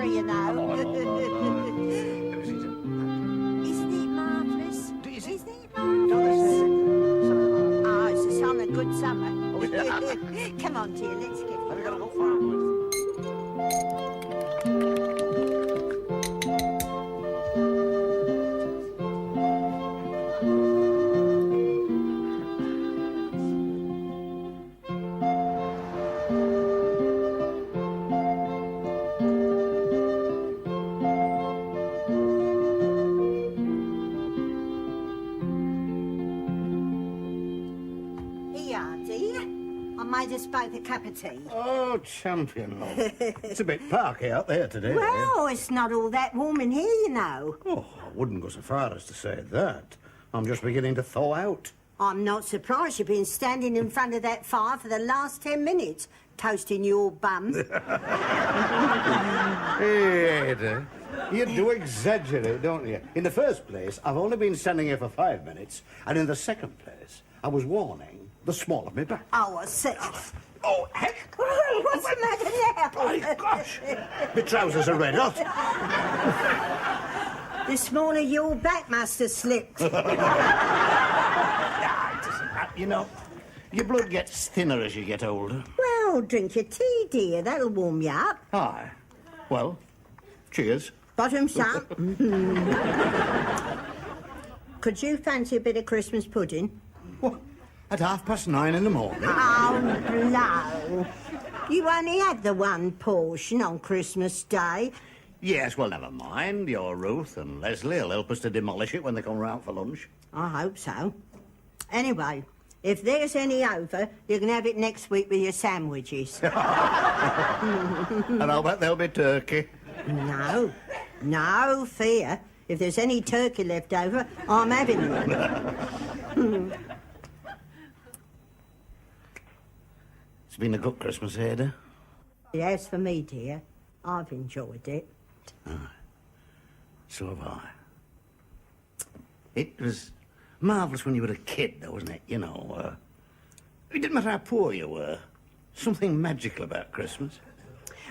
you know. Isn't it marvellous? Isn't it marvellous? Oh, it's a sign of good summer. Come on, dear, let's get it. Have you got to go far? I made us both a cup of tea. Oh, champion, love. It's a bit parky out there today. Well, it's not all that warm in here, you know. Oh, I wouldn't go so far as to say that. I'm just beginning to thaw out. I'm not surprised you've been standing in front of that fire for the last 10 minutes, toasting your bum. Hey, Ada, you do exaggerate, don't you? In the first place, I've only been standing here for 5 minutes, and in the second place, I was warning the small of me back. Oh, I see. Oh, heck! What's the matter now? My gosh! My trousers are red hot. The small of your back must have slipped. You know, your blood gets thinner as you get older. Well, drink your tea, dear. That'll warm you up. Aye. Well, cheers. Bottoms up. Could you fancy a bit of Christmas pudding? What? At 9:30 in the morning? Oh, blow. You only had the one portion on Christmas Day. Yes, well, never mind. Your Ruth and Leslie will help us to demolish it when they come round for lunch. I hope so. Anyway, if there's any over, you can have it next week with your sandwiches. And I'll bet there'll be turkey. No fear. If there's any turkey left over, I'm having it. It's been a good Christmas, Ada. Yes, for me, dear. I've enjoyed it. So have I. It was marvellous when you were a kid, though, wasn't it? You know, it didn't matter how poor you were. Something magical about Christmas.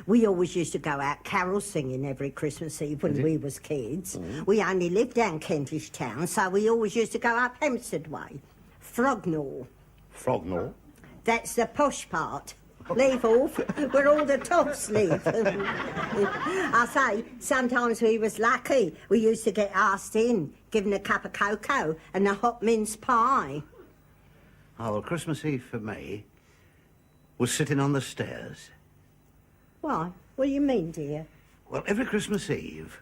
We always used to go out carol singing every Christmas Eve when we was kids. We only lived down Kentish Town, so we always used to go up Hempstead way. Frognall. Frognall? That's the posh part. Leave off, where all the toffs live. I say, sometimes we was lucky. We used to get asked in, given a cup of cocoa and a hot mince pie. Oh, well, Christmas Eve for me was sitting on the stairs. Why? What do you mean, dear? Well, every Christmas Eve,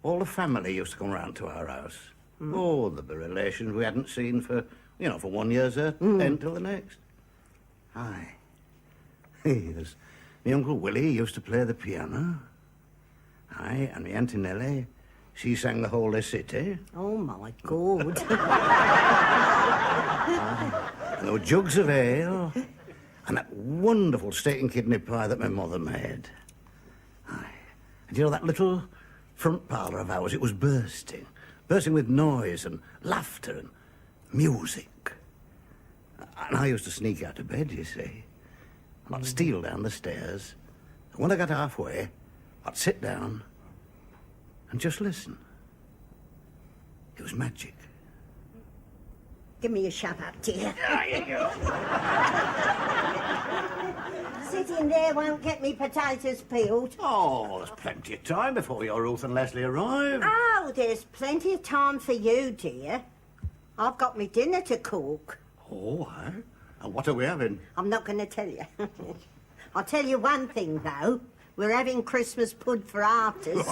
all the family used to come round to our house. Oh, there'd be relations we hadn't seen for 1 year's end till the next. Aye. Yes. My Uncle Willie used to play the piano. Aye, and my Auntie Nellie, she sang the Holy City. Oh, my God. And there were jugs of ale, and that wonderful steak and kidney pie that my mother made. Aye. And you know, that little front parlour of ours, it was bursting with noise and laughter and music. And I used to sneak out of bed, you see. And I'd steal down the stairs. And when I got halfway, I'd sit down and just listen. It was magic. Give me a shove up, dear. There you go. Sitting there won't get me potatoes peeled. Oh, there's plenty of time before your Ruth and Leslie arrive. Oh, there's plenty of time for you, dear. I've got me dinner to cook. Oh, aye? And what are we having? I'm not going to tell you. I'll tell you one thing, though. We're having Christmas pud for afters.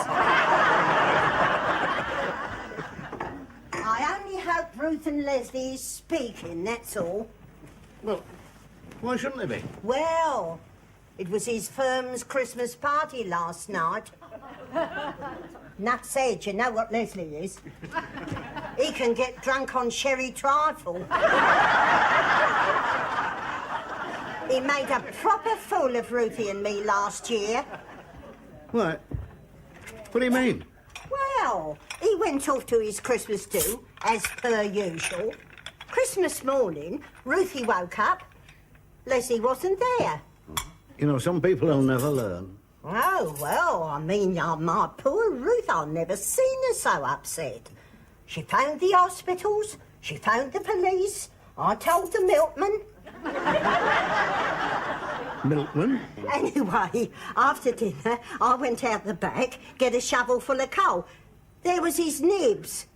I only hope Ruth and Leslie is speaking, that's all. Well, why shouldn't they be? Well, it was his firm's Christmas party last night. Nuff said, you know what Leslie is. He can get drunk on sherry trifle. He made a proper fool of Ruthie and me last year. What? What do you mean? Well, he went off to his Christmas do, as per usual. Christmas morning, Ruthie woke up. Leslie wasn't there. You know, some people will never learn. Oh, well, I mean, my poor Ruth, I've never seen her so upset. She phoned the hospitals, she phoned the police, I told the milkman. Milkman? Anyway, after dinner, I went out the back, get a shovel full of coal. There was his nibs,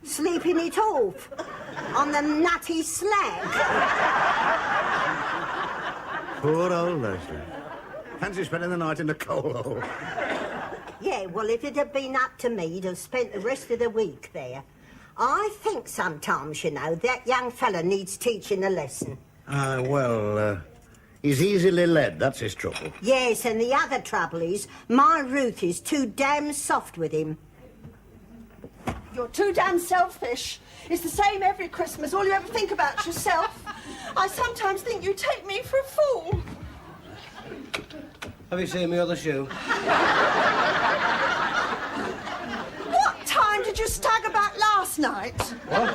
sleeping it off on the nutty slag. Poor old Leslie. Fancy spending the night in the coal hole. Yeah, well, if it had been up to me, he'd have spent the rest of the week there. I think sometimes, you know, that young fella needs teaching a lesson. He's easily led, that's his trouble. Yes, and the other trouble is, my Ruth is too damn soft with him. You're too damn selfish. It's the same every Christmas. All you ever think about's yourself. I sometimes think you take me for a fool. Have you seen my other shoe? What time did you stagger back last night? What?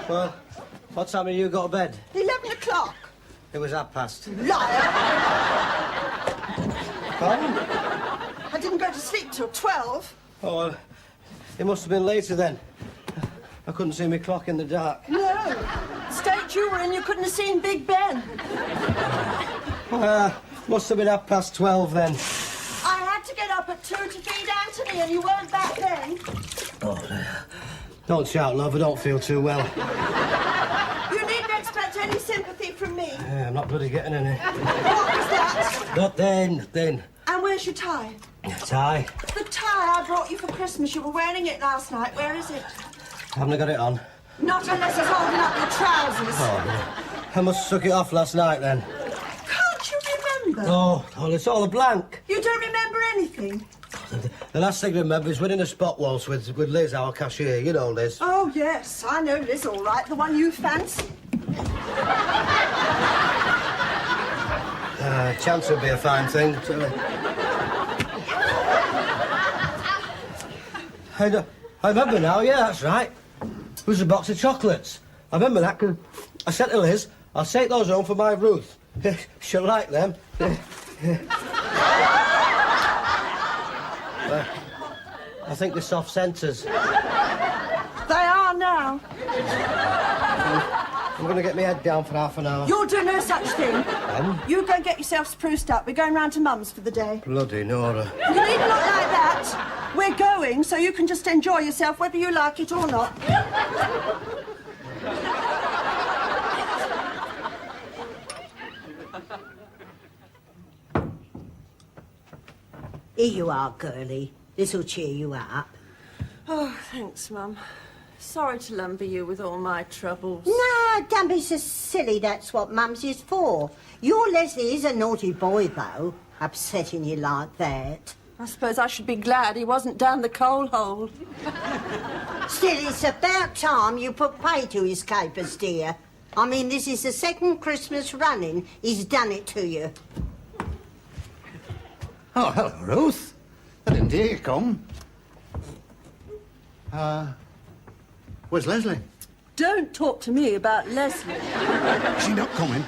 Well, what time have you got to bed? 11 o'clock. It was past. Liar. Pardon? I didn't go to sleep till 12. Oh, well, it must have been later then. I couldn't see my clock in the dark. No. State you were in, you couldn't have seen Big Ben. Must have been 12:30 then. I had to get up at 2 to feed Anthony, and you weren't back then. Oh, don't shout, love. I don't feel too well. You needn't expect any sympathy from me. I'm not bloody getting any. What was that? Not then. And where's your tie? Tie. The tie I brought you for Christmas. You were wearing it last night. Where is it? Haven't I got it on? Not unless it's holding up your trousers. Oh, I must have took it off last night then. Can't you remember? Oh, it's all a blank. You don't remember anything? The last thing I remember is winning a spot waltz with Liz, our cashier. You know Liz. Oh, yes. I know Liz all right. The one you fancy. Chance would be a fine thing. I remember now, yeah, that's right. It was a box of chocolates. I remember that because I said to Liz, I'll take those home for my Ruth. She'll like them. I think they're soft centres. They are now. I'm going to get my head down for half an hour. You'll do no such thing. You go and get yourself spruced up. We're going round to Mum's for the day. Bloody Nora. You needn't look like that. We're going, so you can just enjoy yourself whether you like it or not. Here you are, girlie. This'll cheer you up. Oh, thanks, Mum. Sorry to lumber you with all my troubles. No, don't be so silly. That's what Mum's is for. Your Leslie is a naughty boy, though, upsetting you like that. I suppose I should be glad he wasn't down the coal hole. Still, it's about time you put pay to his capers, dear. I mean, this is the second Christmas running he's done it to you. Oh, hello, Ruth. I didn't hear you come. Where's Leslie? Don't talk to me about Leslie. Is she not coming?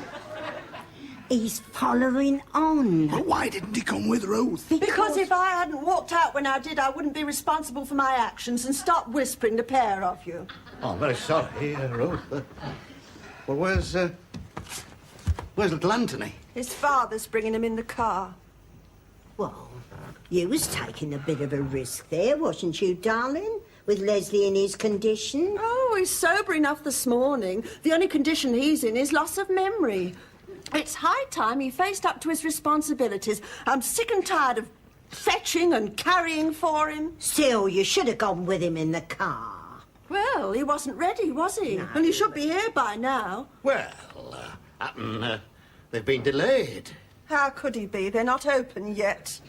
He's following on. Well, why didn't he come with Ruth? Because if I hadn't walked out when I did, I wouldn't be responsible for my actions. And stop whispering, the pair of you. Oh, I'm very sorry, Ruth. Well, where's little Anthony? His father's bringing him in the car. Well, you was taking a bit of a risk there, wasn't you, darling? With Leslie in his condition. Oh, he's sober enough this morning. The only condition he's in is loss of memory. It's high time he faced up to his responsibilities. I'm sick and tired of fetching and carrying for him. Still, you should have gone with him in the car. Well, he wasn't ready, was he? No. And he should be here by now. Well, they've been delayed. How could he be? They're not open yet.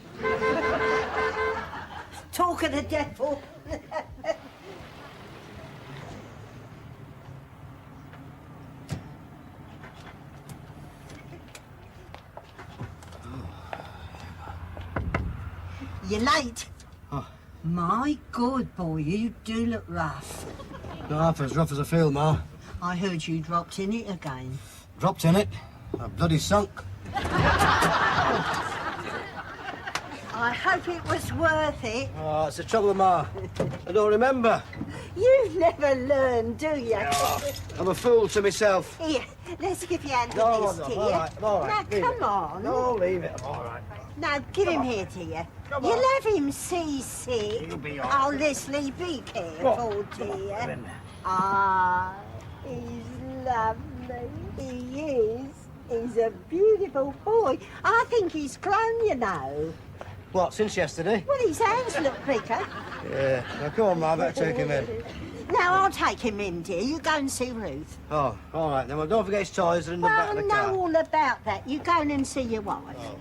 Talk of the devil. You're late. Oh. My good boy, you do look rough. Not half as rough as I feel, Ma. I heard you dropped in it again. Dropped in it. I bloody sunk. I hope it was worth it. Oh, it's the trouble, Ma. I don't remember. You never learn, do you? I'm a fool to myself. Here, let's give you hand No, this, no, dear. all right, I'm all right. Now, Leave come it. on. No, leave it. I'm all right. Now, give him here, dear. Come You'll on. have him seasick. He'll be all right. Oh, Leslie, be careful, dear. Ah, he's lovely. He is. He's a beautiful boy. I think he's grown, you know. What, since yesterday? Well, his hands look bigger. Yeah. Now, come on, Ma, I better take him in. Now, I'll take him in, dear. You go and see Ruth. Oh, all right, then. Well, don't forget his toys are in the Well, back I of the know car. all about that. You go in and see your wife. Oh,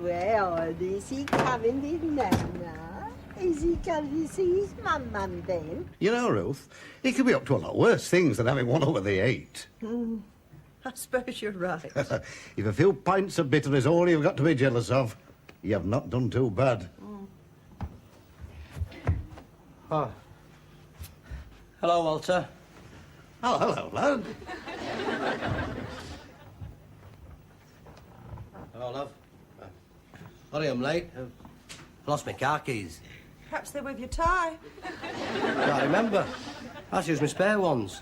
Well, is he coming in now? Is he coming to see his mum, then? You know, Ruth, he could be up to a lot worse things than having one over the 8. I suppose you're right. If a few pints of bitter is all you've got to be jealous of, you have not done too bad. Oh. Hello, Walter. Oh, hello, lad. Hello, love. Sorry I'm late. I've lost my car keys. Perhaps they're with your tie. Can't remember. I used my spare ones.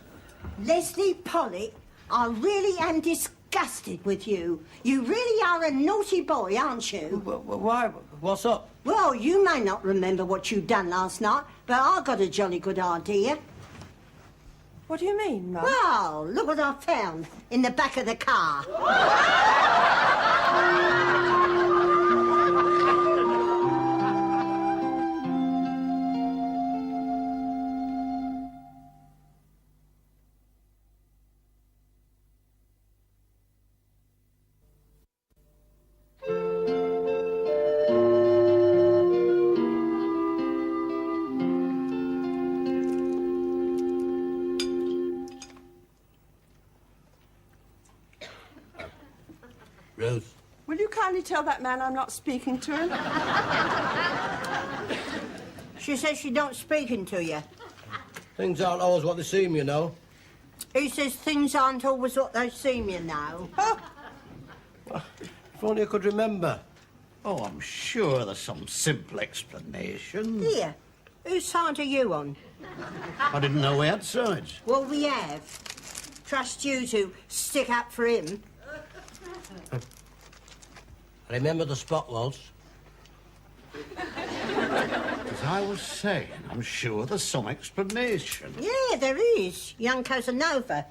Leslie Pollock, I really am disgusted with you. You really are a naughty boy, aren't you? Why? What's up? Well, you may not remember what you done last night, but I got a jolly good idea. What do you mean, Mum? Well, look what I found in the back of the car. Ruth. Will you kindly tell that man I'm not speaking to him? She says she don't speaking to you. Things aren't always what they seem, you know. He says things aren't always what they seem, you know. If only I could remember. Oh, I'm sure there's some simple explanation. Here, whose side are you on? I didn't know we had sides. Well, we have. Trust you to stick up for him. I remember the spot was. As I was saying, I'm sure there's some explanation. Yeah, there is. Young Casanova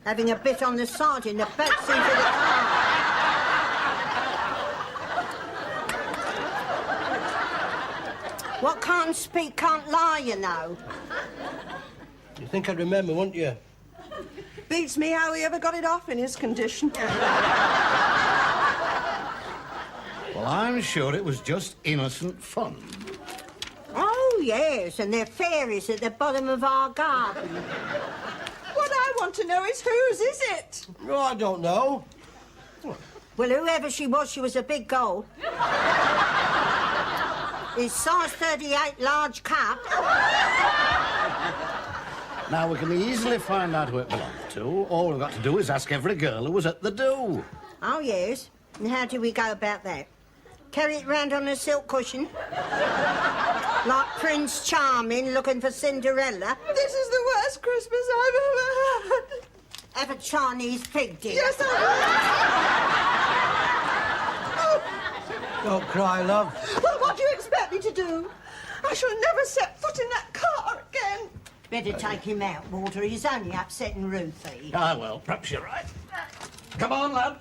having a bit on the side in the back seat of the car. What can't speak can't lie, you know. You think I'd remember, wouldn't you? Beats me how he ever got it off in his condition. Well, I'm sure it was just innocent fun. Oh, yes, and there are fairies at the bottom of our garden. What I want to know is whose is it? Oh, I don't know. Well, whoever she was a big goal. His size 38 large cup. Now, we can easily find out who it belonged to. All we've got to do is ask every girl who was at the do. Oh, yes. And how do we go about that? Carry it round on a silk cushion? Like Prince Charming looking for Cinderella? This is the worst Christmas I've ever had. Have a Chinese pig, dear. Yes, I Don't cry, love. Well, what do you expect me to do? I shall never set foot in that car again. Better take him out, Walter. He's only upsetting Ruthie. Ah, well, perhaps you're right. Come on, lad.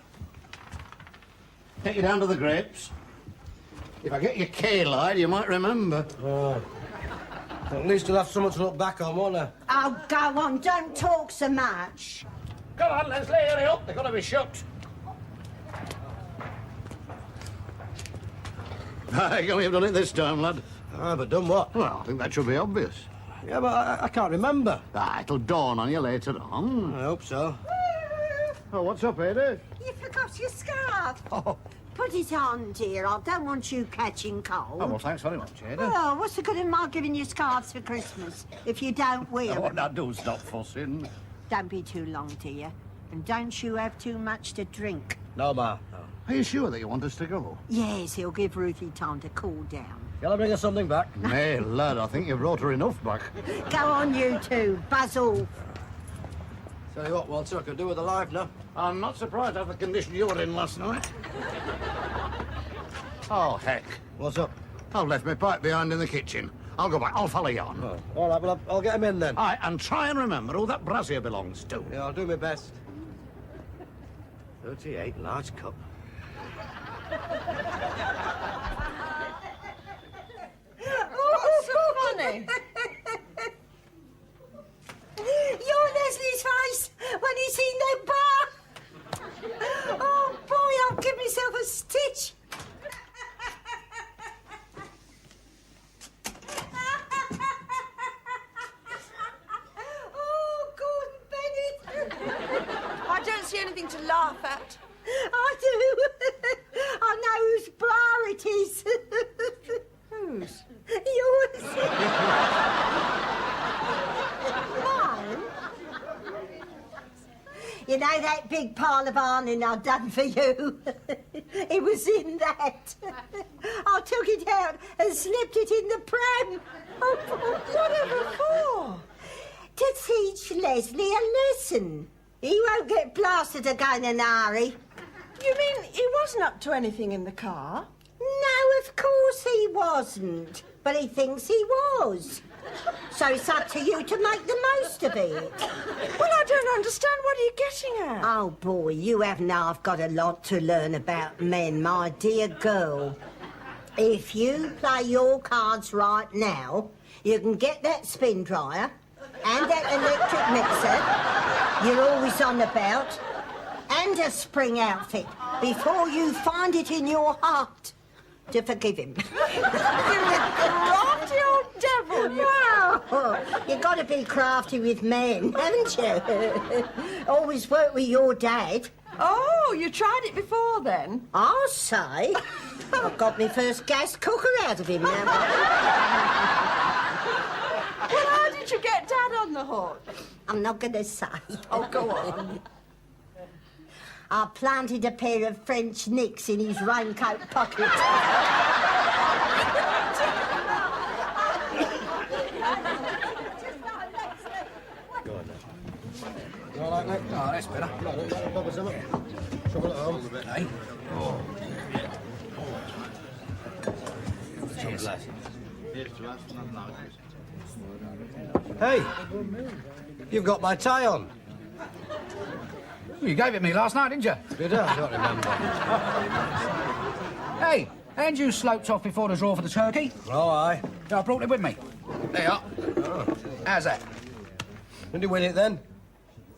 Take you down to the grapes. If I get your K-line, you might remember. Oh. At least I'll have someone to look back on, won't I? Oh, go on. Don't talk so much. Come on, Leslie, hurry up. They're going to be shut. I think you've done it this time, lad. Ah, but done what? Well, I think that should be obvious. Yeah, but I can't remember. Ah, it'll dawn on you later on. I hope so. Oh, what's up, Ada? You forgot your scarf. Oh, Put it on, dear. I don't want you catching cold. well, thanks very much, Ada. Oh, what's the good of my giving you scarves for Christmas if you don't wear Oh, them? now do stop fussing. Don't be too long, dear. And don't you have too much to drink. No, Ma. No. Are you sure that you want us to go? Yes, he'll give Ruthie time to cool down. Shall I bring her something back? Nay, lad, I think you've brought her enough back. Go on, you two. Buzz off. Tell you what, Walter, I could do with a life now. I'm not surprised at the condition you were in last night. Oh, heck. What's up? I've left my pipe behind in the kitchen. I'll go back. I'll follow you on. Oh, all right, well, I'll get him in then. Aye, and try and remember who that brassiere belongs to. Yeah, I'll do my best. 38 large cup. What's so funny? You're Leslie's face when he's seen that bar. Oh, boy, I'll give myself a stitch. Oh, Gordon Bennett. I don't see anything to laugh at. I do. I know whose bar it is. Whose? Yours. Mine? You know that big pile of ironing I'd done for you? It was in that. I took it out and slipped it in the pram. Oh, whatever for? To teach Leslie a lesson. He won't get blasted again in a hurry. You mean he wasn't up to anything in the car? No, of course he wasn't. But he thinks he was. So it's up to you to make the most of it. Well, I don't understand. What are you getting at? Oh, boy, you haven't half got a lot to learn about men, my dear girl. If you play your cards right now, you can get that spin dryer and that electric mixer you're always on about, and a spring outfit before you find it in your heart to forgive him. Crafty old devil, you. Wow, you got to be crafty with men, haven't you? Always work with your dad. Oh, you tried it before then? I'll say. I've got my first gas cooker out of him now. Well, how did you get Dad on the hook? I'm not going to say. Oh, go on. I planted a pair of French nicks in his raincoat pocket. You all right, mate? Oh, that's better. Pop us something. Trouble at home. Hey? Hey, you've got my tie on. You gave it me last night, didn't you? Did I? I don't remember. Hey, and you sloped off before the draw for the turkey? Oh, aye. I brought it with me. There you are. How's that? Did you win it then?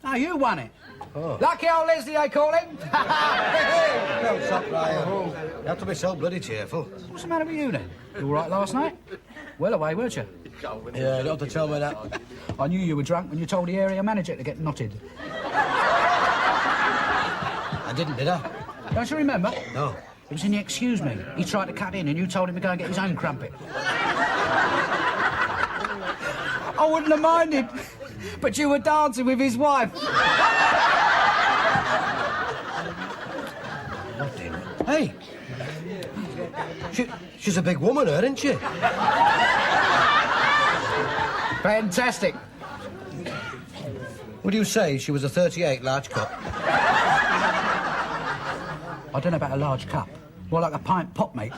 Oh, you won it. Lucky old Leslie, they call him. No, stop, Ryan. You have to be so bloody cheerful. What's the matter with you then? You all right last night? Well away, weren't you? Yeah, you don't have to tell me that. I knew you were drunk when you told the area manager to get knotted. I didn't, did I? Don't you remember? No. It was in the excuse me. He tried to cut in and you told him to go and get his own crumpet. I wouldn't have minded, but you were dancing with his wife. Hey. She's a big woman, her, isn't she? Fantastic. Would you say she was a 38 large cup? I don't know about a large cup. More like a pint pop, mate.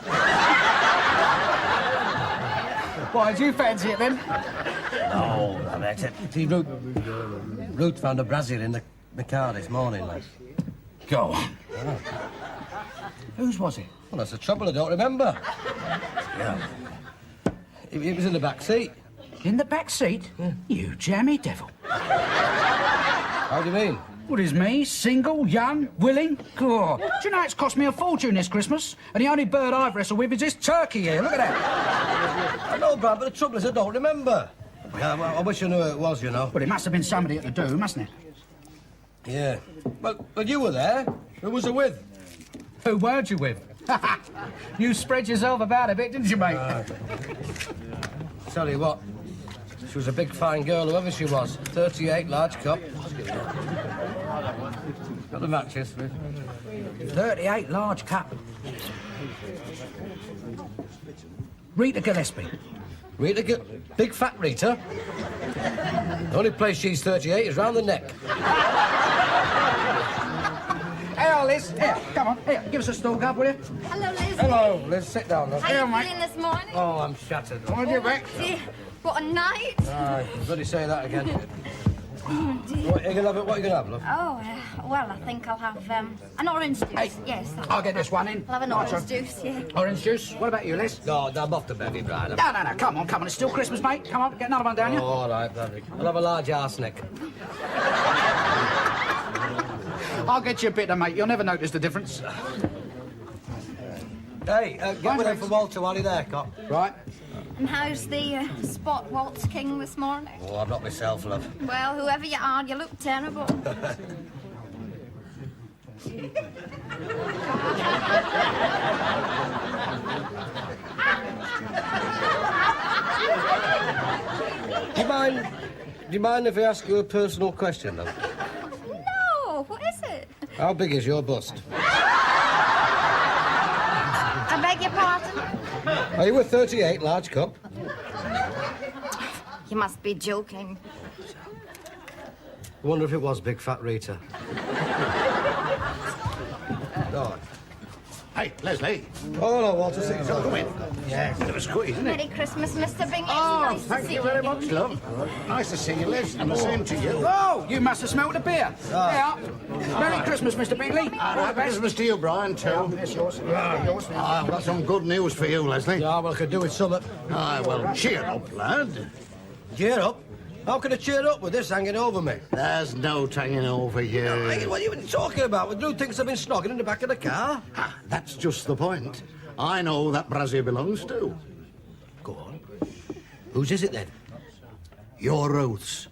Why, did you fancy it then? No, that's it. See, Ruth found a brazier in the car this morning, like. Go on. Whose was it? Well, that's the trouble, I don't remember. Yeah. It was in the back seat. In the back seat? Yeah. You jammy devil. How do you mean? What is me? Single, young, willing? God. Do you know it's cost me a fortune this Christmas? And the only bird I've wrestled with is this turkey here. Look at that. I know, Brad, but the trouble is I don't remember. Yeah, well, I wish I knew who it was, you know. But it must have been somebody at the do, mustn't it? Yeah. Well, you were there. Who was it with? Who were you with? You spread yourself about a bit, didn't you, mate? Tell you what, she was a big, fine girl, whoever she was. 38 large cup. Got the matches, Ruth. 38 large cup. Rita Gillespie. Big fat Rita? The only place she's 38 is round the neck. Here, Liz. Here, come on. Here, give us a stool, Gov, will you? Hello, Liz. Hello, Liz, sit down, love. How Here, you mate. feeling this morning? Oh, I'm shattered. On your back. Dear, what a night. Aye, bloody say that again. What are you gonna have, love? Oh, well, I think I'll have an orange juice. Hey. Yes. I'll get this one in. I'll have an Nice orange one. juice, yeah. Orange juice. What about you, Liz? No, I'm off to bed, Brian. No, come on. It's still Christmas, mate. Come on, get another one down, you. Oh, all right, Bradley. I'll have a large arsenic. I'll get you a bitter, mate. You'll never notice the difference. Hey, get with him for Walter while he's there, cop. Right. And how's the spot waltz king this morning? Oh, I'm not myself, love. Well, whoever you are, you look terrible. Do you mind if I ask you a personal question, love? No, what is it? How big is your bust? I beg your pardon? Are you a 38 large cup? You must be joking. I wonder if it was Big Fat Rita. Oh. Hey, Leslie. Oh, hello, Walter. Sit yourself. Come in. Yeah. Bit of a squeeze, isn't it? Merry Christmas, Mr. Bingley. Oh, Nice to thank see you very much, love. Nice to see you, Liz, and the same to you. Oh, you must have smelt the beer. Yeah. Merry Christmas, Mr. Bingley. And happy Christmas to you, Brian, too. It's yours. Yours. I've got some good news for you, Leslie. Yeah, well, I could do with something. Aye, well, cheer up, lad. Cheer up? How can I cheer up with this hanging over me? There's no hanging over you. Hey, what are you even talking about? With new things I've been snogging in the back of the car? Ah, that's just the point. I know that Brazil belongs to. Go on. Whose is it then? Your Ruth's.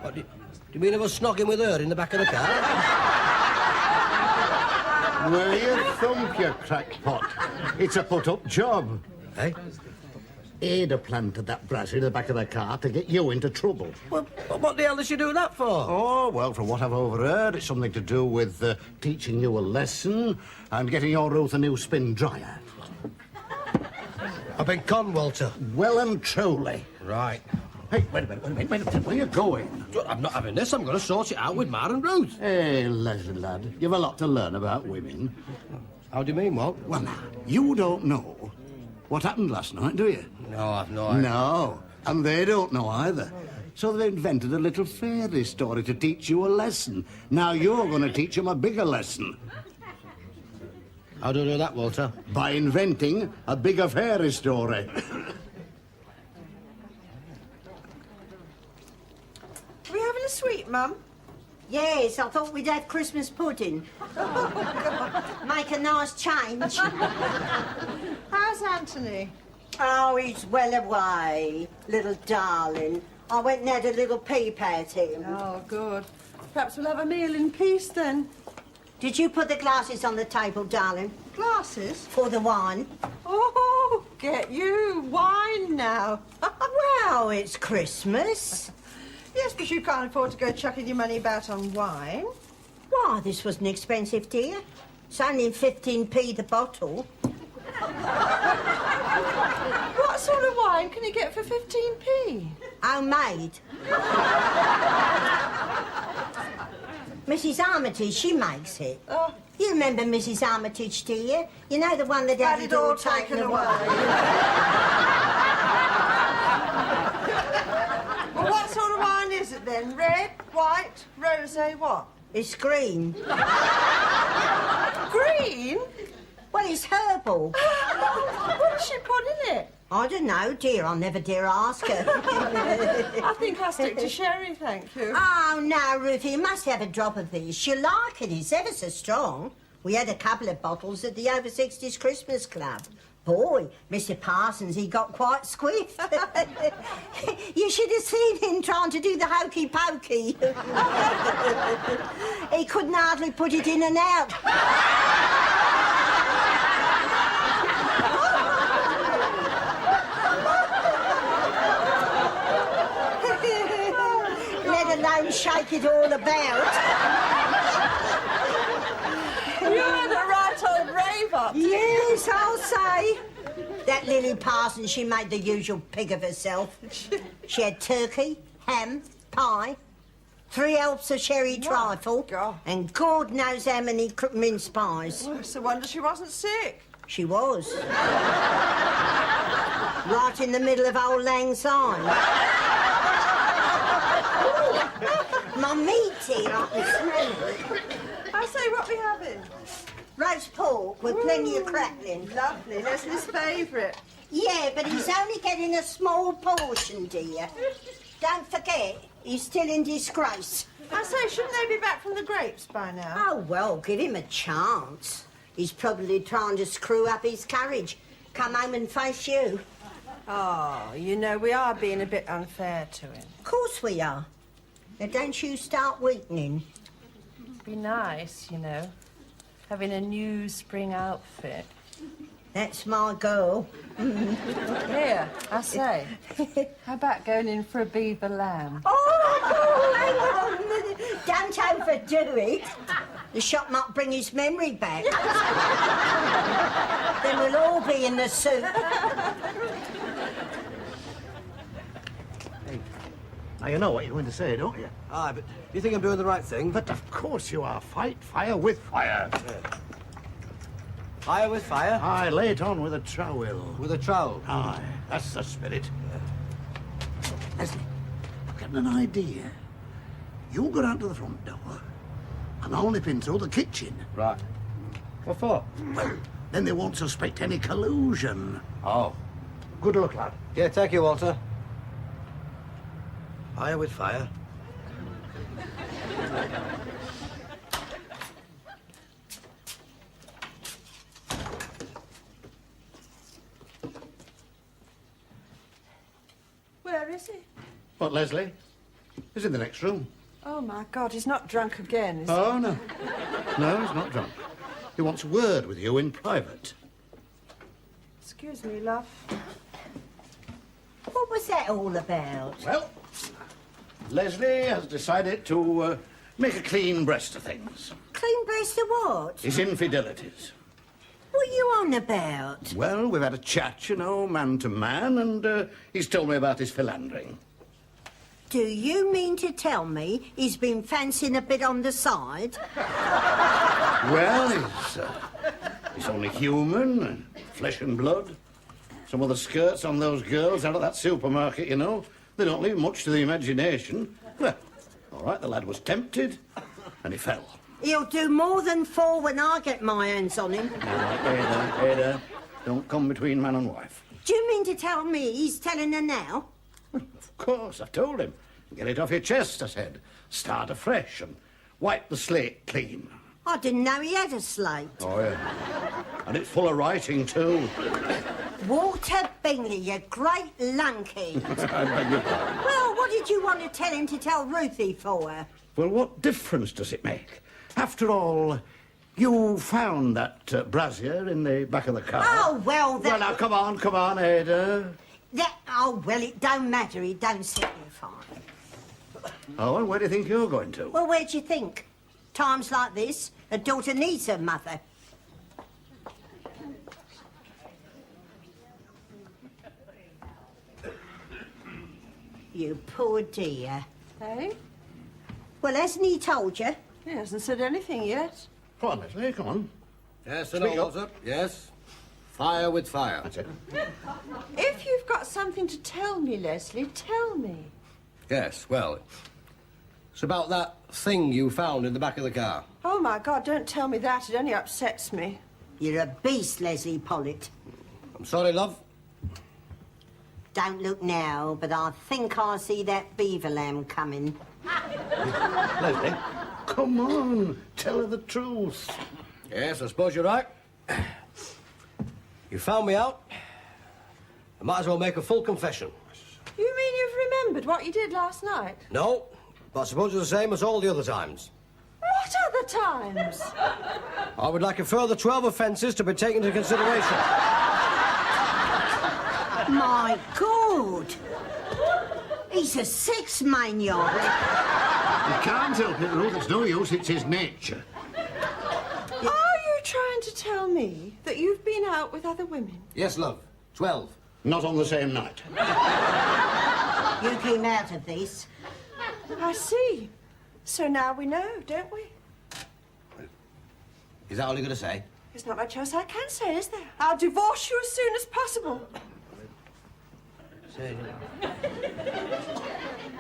What, do you mean I was snogging with her in the back of the car? Will you thump, you crackpot? It's a put-up job. Hey? Ada planted that Brazil in the back of the car to get you into trouble. Well, what the hell does she do that for? Oh, well, from what I've overheard, it's something to do with teaching you a lesson and getting your Ruth a new spin dryer. I've been conned, Walter. Well and truly. Right. Hey, wait a minute. Where are you going? I'm not having this. I'm going to sort it out with Ma and Ruth. Hey, Leslie, lad, you've a lot to learn about women. How do you mean, Walt? Well, now, you don't know what happened last night, do you? No, I've no idea. No, and they don't know either. So they invented a little fairy story to teach you a lesson. Now you're going to teach them a bigger lesson How do I do that, Walter? by inventing a bigger fairy story. Are we having a sweet, Mum? Yes, I thought we'd have Christmas pudding. Make a nice change. How's Anthony? Oh, he's well away, little darling. I went and had a little peep at him. Oh, good. Perhaps we'll have a meal in peace then. Did you put the glasses on the table, darling, Glasses? for the wine? Oh, get you. Wine now. Well, it's Christmas. Yes, but you can't afford to go chucking your money about on wine. Why, this wasn't expensive, dear. It's only 15p the bottle. What sort of wine can you get for 15p? Homemade. Mrs. Armitage, she makes it. Oh, You remember Mrs. Armitage, do you? You know the one that had had it all taken away. Well, what sort of wine is it then? Red, white, rosé, what? It's green. Green? Well, it's herbal. What does she put in it? I don't know, dear. I'll never dare ask her. I think I'll stick to sherry, thank you. Oh, no, Ruthie, you must have a drop of this. She'll like it. It's ever so strong. We had a couple of bottles at the Over 60s Christmas Club. Boy, Mr. Parsons, he got quite squiffed. You should have seen him trying to do the hokey pokey. He couldn't hardly put it in and out. Let shake it all about. You're the right old raver. Yes, I'll say. That Lily Parsons, she made the usual pig of herself. She had turkey, ham, pie, 3 helps of sherry trifle, God. and God knows how many mince pies. Oh, it's a wonder she wasn't sick. She was. Right in the middle of Old Lang Syne. My meaty, I can smell it. I say, what we having? Roast pork with plenty of crackling. Lovely, Leslie's favourite. Yeah, but he's only getting a small portion, dear. Don't forget, he's still in disgrace. I say, shouldn't they be back from the grapes by now? Oh, well, give him a chance. He's probably trying to screw up his courage. Come home and face you. Oh, you know, we are being a bit unfair to him. Of course we are. Now, don't you start weakening. Be nice, you know, having a new spring outfit. That's my girl. Here, I say, how about going in for a beaver lamb? Oh, hang on. Don't overdo it. The shop might bring his memory back. Then we'll all be in the soup. Now, you know what you're going to say, don't you? Aye, but do you think I'm doing the right thing? But of course you are. Fight fire with fire. Fire with fire? Aye, lay it on with a trowel. With a trowel? Aye, that's the spirit. Leslie, I've got an idea. You go down to the front door, and I'll nip in through the kitchen. Right. What for? Well, then they won't suspect any collusion. Oh. Good luck, lad. Yeah, take you, Walter. Fire with fire. Where is he? What, Leslie? He's in the next room. Oh, my God, he's not drunk again, is he? Oh, no. No, he's not drunk. He wants a word with you in private. Excuse me, love. What was that all about? Well, Leslie has decided to make a clean breast of things. Clean breast of what? His infidelities. What are you on about? Well, we've had a chat, you know, man to man, and he's told me about his philandering. Do you mean to tell me he's been fancying a bit on the side? Well, he's only human, flesh and blood. Some of the skirts on those girls out of that supermarket, you know, they don't leave much to the imagination. Well, all right, the lad was tempted, and he fell. He'll do more than 4 when I get my hands on him. Now, Ada, don't come between man and wife. Do you mean to tell me he's telling her now? Of course, I've told him. Get it off your chest, I said. Start afresh and wipe the slate clean. I didn't know he had a slate. Oh, yeah. And it's full of writing, too. Walter Bingley, you great lunkhead. I beg your pardon. Well, what did you want to tell him to tell Ruthie for? Well, what difference does it make? After all, you found that brassiere in the back of the car. Oh, well, that... Well, now, come on, Ada. Oh, well, it don't matter. It don't signify. Oh, and where do you think you're going to? Well, where do you think? Times like this, a daughter needs her mother. You poor dear. Hey? Well, hasn't he told you? He hasn't said anything yet. Come on, Leslie, come on. Yes, Speak up. Walter. Yes. Fire with fire. That's it. If you've got something to tell me, Leslie, tell me. Yes, well, it's about that thing you found in the back of the car. Oh, my God, don't tell me that. It only upsets me. You're a beast, Leslie Pollitt. I'm sorry, love. Don't look now, but I think I see that beaver lamb coming. Leslie, come on. Tell her the truth. Yes, I suppose you're right. You found me out. I might as well make a full confession. You mean you've remembered what you did last night? No, but I suppose it's the same as all the other times. What other times? I would like a further 12 offences to be taken into consideration. My God! He's a sex maniac. can't help it, Ruth. It's no use. It's his nature. Are you trying to tell me that you've been out with other women? Yes, love. 12. Not on the same night. You came out of this. I see. So now we know, don't we? Is that all you're going to say? There's not much else I can say, is there? I'll divorce you as soon as possible. Say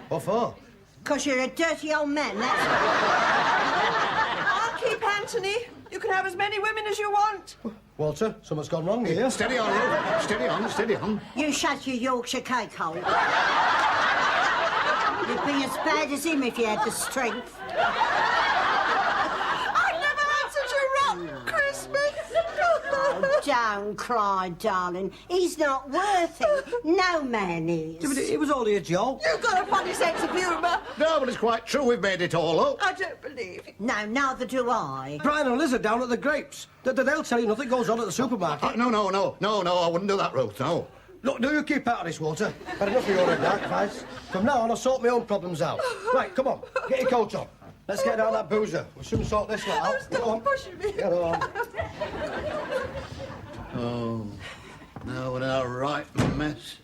What for? 'Cause you're a dirty old man, that's why. I'll keep Anthony. You can have as many women as you want. Walter, something's gone wrong here. Steady on, Ruth. Steady on, steady on. You shut your Yorkshire cake hole. You'd be as bad as him if you had the strength. I've never had such a rotten Christmas. Don't cry, darling. He's not worth it. No man Yeah, but is. it was only a joke. You've got a funny sense of humour. No, but it's quite true. We've made it all up. I don't believe it. No, neither do I. Brian and Liz are down at the Grapes. They'll tell you nothing goes on at the supermarket. No, I wouldn't do that, Ruth, no. Look, do you keep out of this, Walter? Had enough of your advice. From now on, I'll sort my own problems out. Right, come on, get your coat on. Let's get down that boozer. We'll soon sort this one out. Stop Go on. pushing me. Get on. Oh, now we're in a right mess.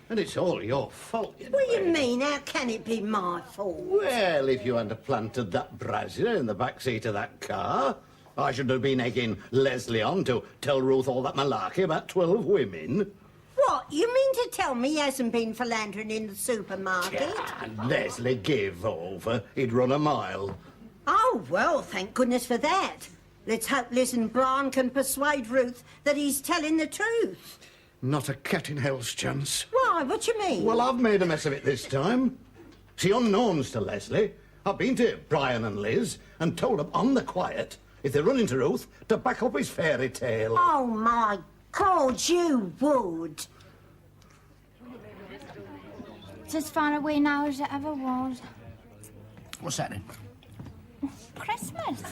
And it's all your fault, you know. What do you mean? How can it be my fault? Well, if you hadn't planted that brazier in the back seat of that car, I should have been egging Leslie on to tell Ruth all that malarkey about 12 women. What? You mean to tell me he hasn't been philandering in the supermarket? And Leslie gave over. He'd run a mile. Oh, well, thank goodness for that. Let's hope Liz and Brian can persuade Ruth that he's telling the truth. Not a cat in hell's chance. Why? What you mean? Well, I've made a mess of it this time. See, unknowns to Leslie, I've been to Brian and Liz and told them on the quiet, if they run into Ruth, to back up his fairy tale. Oh, my God, you would. It's as far away now as it ever was. What's happening? Christmas.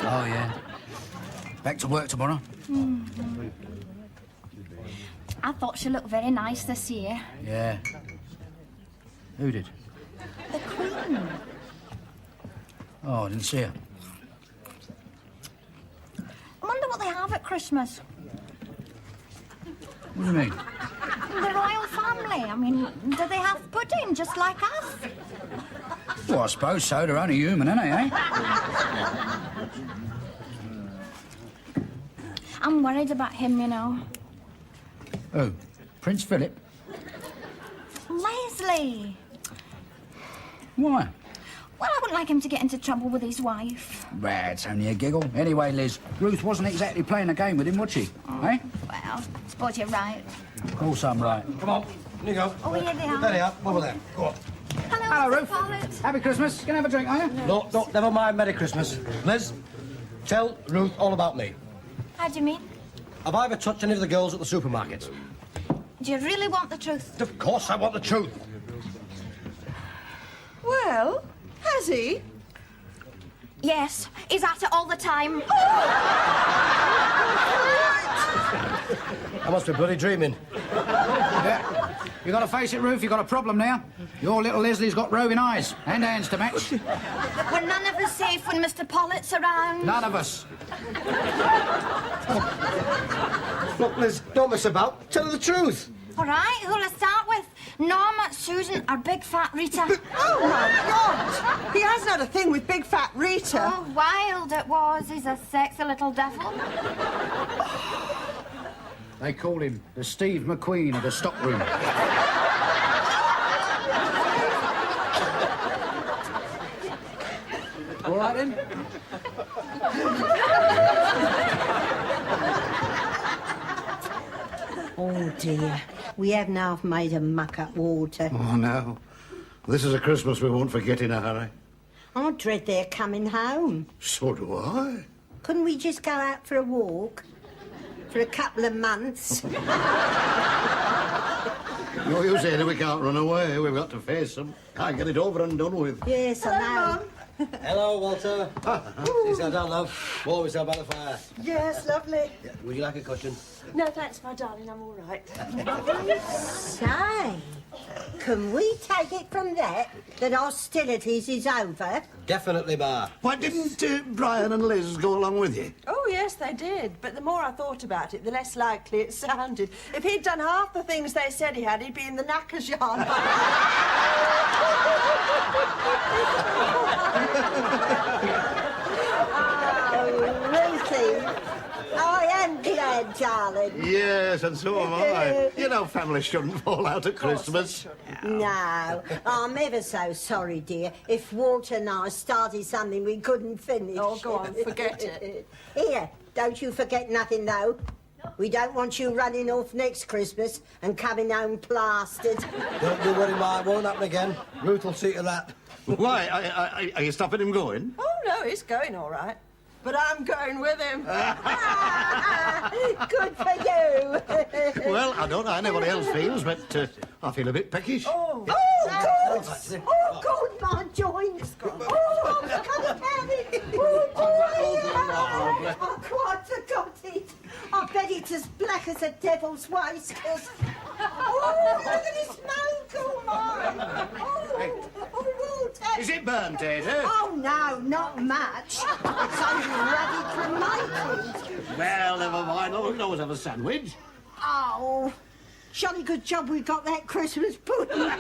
Oh, yeah. Back to work tomorrow? I thought she looked very nice this year. Yeah. Who did? The Queen. Oh, I didn't see her. I wonder what they have at Christmas. What do you mean? The royal family. I mean, do they have pudding just like us? Well, I suppose so. They're only human, aren't they, eh? I'm worried about him, you know. Who? Prince Philip? Leslie. Why? Well, I wouldn't like him to get into trouble with his wife. Well, it's only a giggle. Anyway, Liz, Ruth wasn't exactly playing a game with him, was she? Eh? Well, I suppose you're right. Of course I'm right. Come on, in you go. Oh, here they are. There they are, over there. Go on. Hello, Hello, Mr. Ruth. Follett. Happy Christmas. Gonna have a drink, are you? No, never mind. Merry Christmas. Liz, tell Ruth all about me. How do you mean? Have I ever touched any of the girls at the supermarket? Do you really want the truth? Of course I want the truth. Well, has he? Yes, he's at it all the time. I must be bloody dreaming. Yeah. You gotta face it, Ruth. You got a problem now. Your little Leslie's got roving eyes and hands to match. We're none of us safe when Mr. Pollitt's around. None of us. Look, Liz, don't mess about. Tell her the truth. All right, who'll I start with? Norma, Susan, or Big Fat Rita? Oh, my God! He hasn't had a thing with Big Fat Rita. Oh, wild it was. He's a sexy little devil. They call him the Steve McQueen of the stockroom. All right, then? Oh, dear. We haven't half made a muck up, Walter. Oh, no. This is a Christmas we won't forget in a hurry. I dread they're coming home. So do I. Couldn't we just go out for a walk? For a couple of months? No use saying we can't run away. We've got to face them. Can't get it over and done with. Yes, I know. Mum. Hello, Walter. Sit down, love. Always have by the fire. Yes, lovely. Yeah, would you like a cushion? No, thanks, my darling. I'm all right. Say, can we take it from there that hostilities is over? Definitely, Ma. Why didn't Brian and Liz go along with you? Oh, yes, they did. But the more I thought about it, the less likely it sounded. If he'd done half the things they said he had, he'd be in the knackers yard. Oh, Ruthie, I am glad, darling. Yes, and so am I. You know, families shouldn't fall out at Christmas. No, I'm ever so sorry, dear, if Walter and I started something we couldn't finish. Oh, go on, forget it. Here, don't you forget nothing, though. We don't want you running off next Christmas and coming home plastered. Don't you worry, Ma. It won't happen again. Ruth will see to that. Why? Are you stopping him going? Oh, no, he's going all right. But I'm going with him. Good for you. Well, I don't know how anybody else feels, but I feel a bit peckish. Oh, good. Oh, good, my joints. Oh, I'm coming down it. Oh, boy. I quite forgot it. I bet it's as black as a devil's waistcoat. Oh, look at this smoke, oh, my. Oh, Walter. Is it burnt, Ada? Oh, no, not much. It's only ready for making. Well, never mind. Oh, we can always have a sandwich. Oh, jolly good job we got that Christmas pudding.